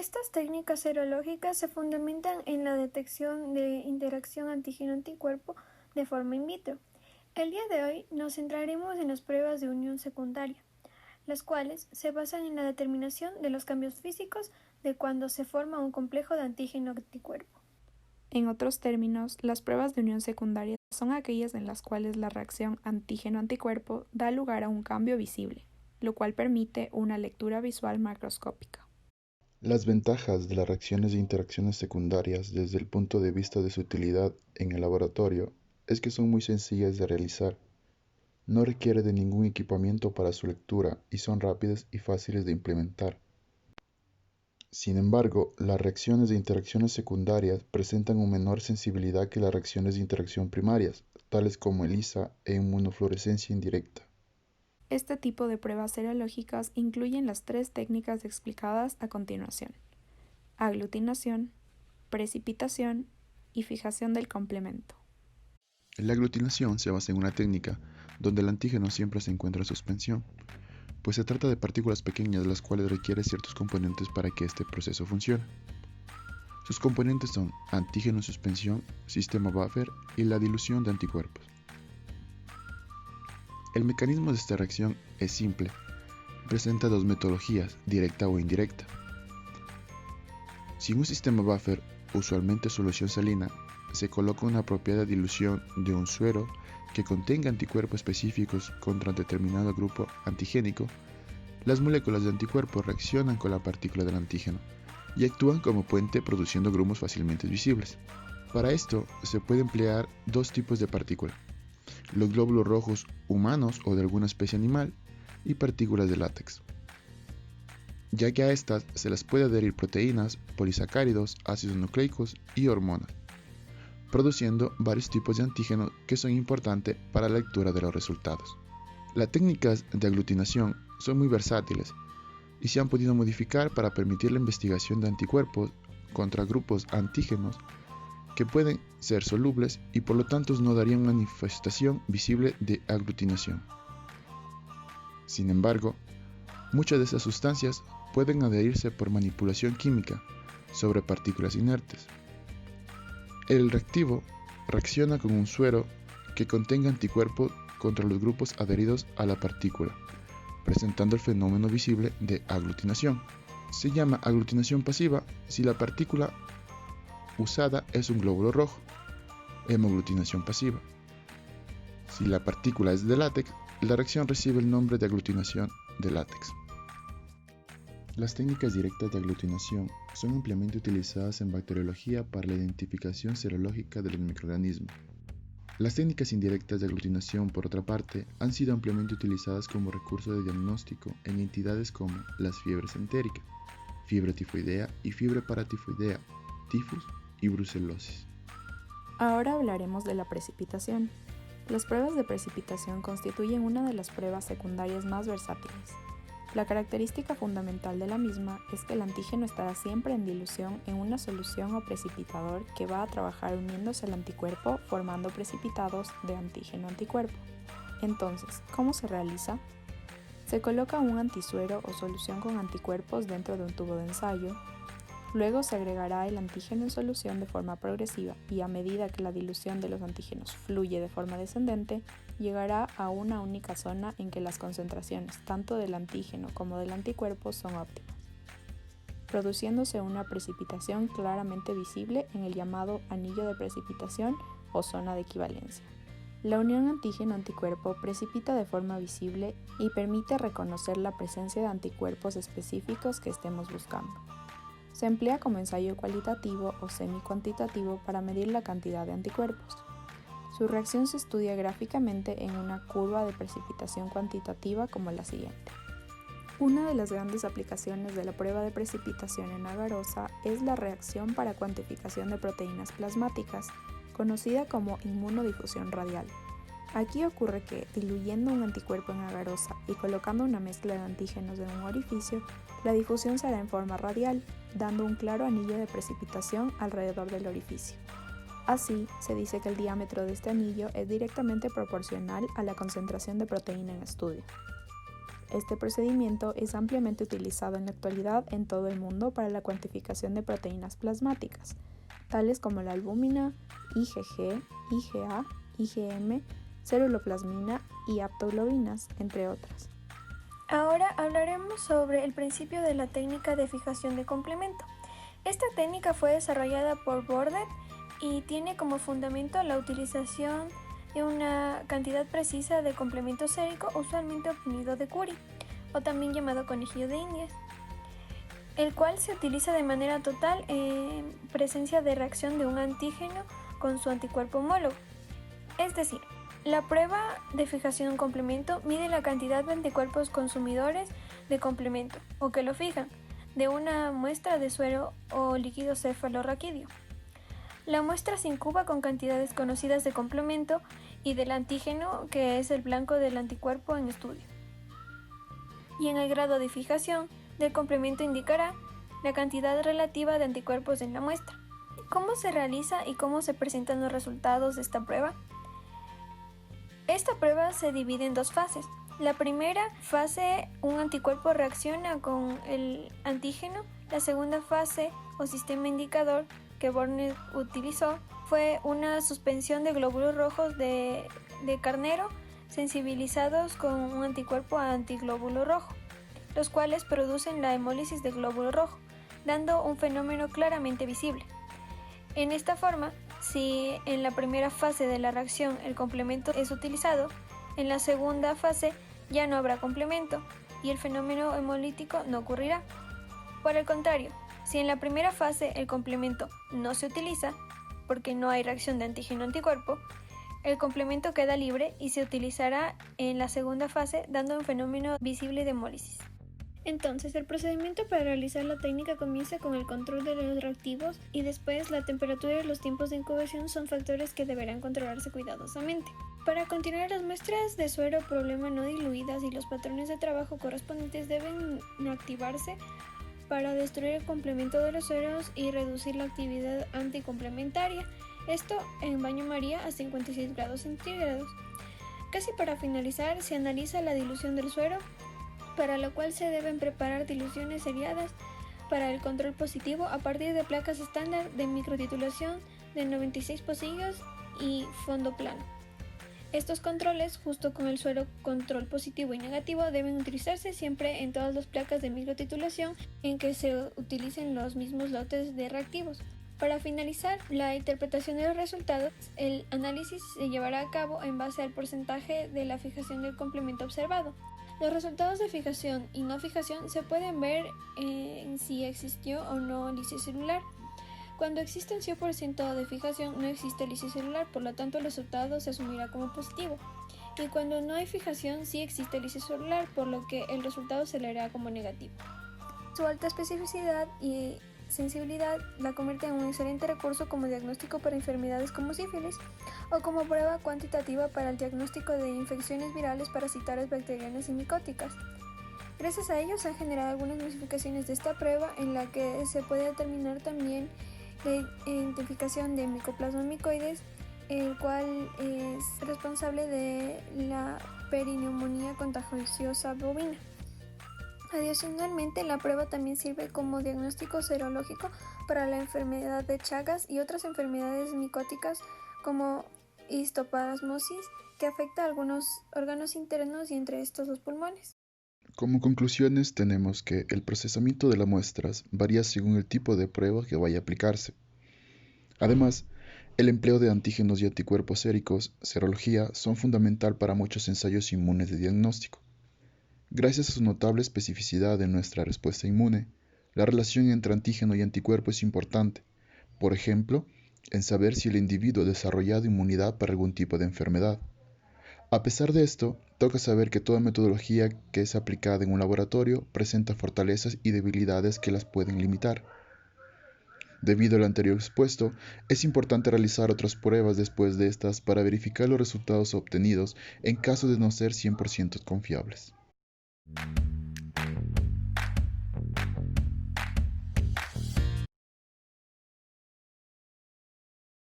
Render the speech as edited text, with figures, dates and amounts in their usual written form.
Estas técnicas serológicas se fundamentan en la detección de interacción antígeno-anticuerpo de forma in vitro. El día de hoy nos centraremos en las pruebas de unión secundaria, las cuales se basan en la determinación de los cambios físicos de cuando se forma un complejo de antígeno-anticuerpo. En otros términos, las pruebas de unión secundaria son aquellas en las cuales la reacción antígeno-anticuerpo da lugar a un cambio visible, lo cual permite una lectura visual macroscópica. Las ventajas de las reacciones de interacciones secundarias desde el punto de vista de su utilidad en el laboratorio es que son muy sencillas de realizar, no requiere de ningún equipamiento para su lectura y son rápidas y fáciles de implementar. Sin embargo, las reacciones de interacciones secundarias presentan una menor sensibilidad que las reacciones de interacción primarias, tales como ELISA e inmunofluorescencia indirecta. Este tipo de pruebas serológicas incluyen las tres técnicas explicadas a continuación: aglutinación, precipitación y fijación del complemento. La aglutinación se basa en una técnica donde el antígeno siempre se encuentra en suspensión, pues se trata de partículas pequeñas las cuales requieren ciertos componentes para que este proceso funcione. Sus componentes son antígeno en suspensión, sistema buffer y la dilución de anticuerpos. El mecanismo de esta reacción es simple. Presenta dos metodologías, directa o indirecta. Si en un sistema buffer, usualmente solución salina, se coloca una apropiada dilución de un suero que contenga anticuerpos específicos contra determinado grupo antigénico, las moléculas de anticuerpos reaccionan con la partícula del antígeno y actúan como puente produciendo grumos fácilmente visibles. Para esto se puede emplear dos tipos de partícula: los glóbulos rojos humanos o de alguna especie animal y partículas de látex, ya que a estas se las puede adherir proteínas, polisacáridos, ácidos nucleicos y hormonas, produciendo varios tipos de antígenos que son importantes para la lectura de los resultados. Las técnicas de aglutinación son muy versátiles y se han podido modificar para permitir la investigación de anticuerpos contra grupos antígenos que pueden ser solubles y por lo tanto no darían una manifestación visible de aglutinación. Sin embargo, muchas de esas sustancias pueden adherirse por manipulación química sobre partículas inertes. El reactivo reacciona con un suero que contenga anticuerpos contra los grupos adheridos a la partícula, presentando el fenómeno visible de aglutinación. Se llama aglutinación pasiva si la partícula usada es un glóbulo rojo, hemoaglutinación pasiva. Si la partícula es de látex, la reacción recibe el nombre de aglutinación de látex. Las técnicas directas de aglutinación son ampliamente utilizadas en bacteriología para la identificación serológica de los microorganismos. Las técnicas indirectas de aglutinación, por otra parte, han sido ampliamente utilizadas como recurso de diagnóstico en entidades como las fiebres entéricas, fiebre tifoidea y fiebre paratifoidea, tifus y brucelosis. Ahora hablaremos de la precipitación. Las pruebas de precipitación constituyen una de las pruebas secundarias más versátiles. La característica fundamental de la misma es que el antígeno estará siempre en dilución en una solución o precipitador que va a trabajar uniéndose al anticuerpo formando precipitados de antígeno-anticuerpo. Entonces, ¿cómo se realiza? Se coloca un antisuero o solución con anticuerpos dentro de un tubo de ensayo. Luego se agregará el antígeno en solución de forma progresiva y a medida que la dilución de los antígenos fluye de forma descendente, llegará a una única zona en que las concentraciones tanto del antígeno como del anticuerpo son óptimas, produciéndose una precipitación claramente visible en el llamado anillo de precipitación o zona de equivalencia. La unión antígeno-anticuerpo precipita de forma visible y permite reconocer la presencia de anticuerpos específicos que estemos buscando. Se emplea como ensayo cualitativo o semi-cuantitativo para medir la cantidad de anticuerpos. Su reacción se estudia gráficamente en una curva de precipitación cuantitativa como la siguiente. Una de las grandes aplicaciones de la prueba de precipitación en agarosa es la reacción para cuantificación de proteínas plasmáticas, conocida como inmunodifusión radial. Aquí ocurre que, diluyendo un anticuerpo en agarosa y colocando una mezcla de antígenos en un orificio, la difusión será en forma radial, dando un claro anillo de precipitación alrededor del orificio. Así, se dice que el diámetro de este anillo es directamente proporcional a la concentración de proteína en estudio. Este procedimiento es ampliamente utilizado en la actualidad en todo el mundo para la cuantificación de proteínas plasmáticas, tales como la albúmina, IgG, IgA, IgM, ceruloplasmina y aptoglobinas, entre otras. Ahora hablaremos sobre el principio de la técnica de fijación de complemento. Esta técnica fue desarrollada por Bordet y tiene como fundamento la utilización de una cantidad precisa de complemento sérico usualmente obtenido de Curie, o también llamado conejillo de Indias, el cual se utiliza de manera total en presencia de reacción de un antígeno con su anticuerpo homólogo. Es decir, la prueba de fijación de un complemento mide la cantidad de anticuerpos consumidores de complemento, o que lo fijan, de una muestra de suero o líquido cefalorraquídeo. La muestra se incuba con cantidades conocidas de complemento y del antígeno, que es el blanco del anticuerpo en estudio. Y en el grado de fijación del complemento indicará la cantidad relativa de anticuerpos en la muestra. ¿Cómo se realiza y cómo se presentan los resultados de esta prueba? Esta prueba se divide en dos fases. La primera fase, un anticuerpo reacciona con el antígeno. La segunda fase o sistema indicador que Bordet utilizó fue una suspensión de glóbulos rojos de carnero sensibilizados con un anticuerpo antiglóbulo rojo, los cuales producen la hemólisis de glóbulo rojo, dando un fenómeno claramente visible. En esta forma, si en la primera fase de la reacción el complemento es utilizado, en la segunda fase ya no habrá complemento y el fenómeno hemolítico no ocurrirá. Por el contrario, si en la primera fase el complemento no se utiliza, porque no hay reacción de antígeno-anticuerpo, el complemento queda libre y se utilizará en la segunda fase, dando un fenómeno visible de hemólisis. Entonces, el procedimiento para realizar la técnica comienza con el control de los reactivos y después la temperatura y los tiempos de incubación son factores que deberán controlarse cuidadosamente. Para continuar, las muestras de suero problema no diluidas y los patrones de trabajo correspondientes deben activarse para destruir el complemento de los sueros y reducir la actividad anticomplementaria, esto en baño María a 56 grados centígrados. Casi para finalizar, se analiza la dilución del suero, para lo cual se deben preparar diluciones seriadas para el control positivo a partir de placas estándar de microtitulación de 96 pocillos y fondo plano. Estos controles, justo con el suero control positivo y negativo, deben utilizarse siempre en todas las placas de microtitulación en que se utilicen los mismos lotes de reactivos. Para finalizar la interpretación de los resultados, el análisis se llevará a cabo en base al porcentaje de la fijación del complemento observado. Los resultados de fijación y no fijación se pueden ver en si existió o no lisis celular. Cuando existe un 100% de fijación, no existe lisis celular, por lo tanto el resultado se asumirá como positivo. Y cuando no hay fijación, sí existe lisis celular, por lo que el resultado se leerá como negativo. Su alta especificidad y sensibilidad la convierte en un excelente recurso como diagnóstico para enfermedades como sífilis o como prueba cuantitativa para el diagnóstico de infecciones virales, parasitarias, bacterianas y micóticas. Gracias a ello se han generado algunas modificaciones de esta prueba en la que se puede determinar también la identificación de Mycoplasma micoides, el cual es responsable de la perineumonía contagiosa bovina. Adicionalmente, la prueba también sirve como diagnóstico serológico para la enfermedad de Chagas y otras enfermedades micóticas como histoplasmosis, que afecta a algunos órganos internos y entre estos los pulmones. Como conclusiones tenemos que el procesamiento de las muestras varía según el tipo de prueba que vaya a aplicarse. Además, el empleo de antígenos y anticuerpos séricos, serología, son fundamental para muchos ensayos inmunes de diagnóstico. Gracias a su notable especificidad en nuestra respuesta inmune, la relación entre antígeno y anticuerpo es importante, por ejemplo, en saber si el individuo ha desarrollado inmunidad para algún tipo de enfermedad. A pesar de esto, toca saber que toda metodología que es aplicada en un laboratorio presenta fortalezas y debilidades que las pueden limitar. Debido al anterior expuesto, es importante realizar otras pruebas después de estas para verificar los resultados obtenidos en caso de no ser 100% confiables.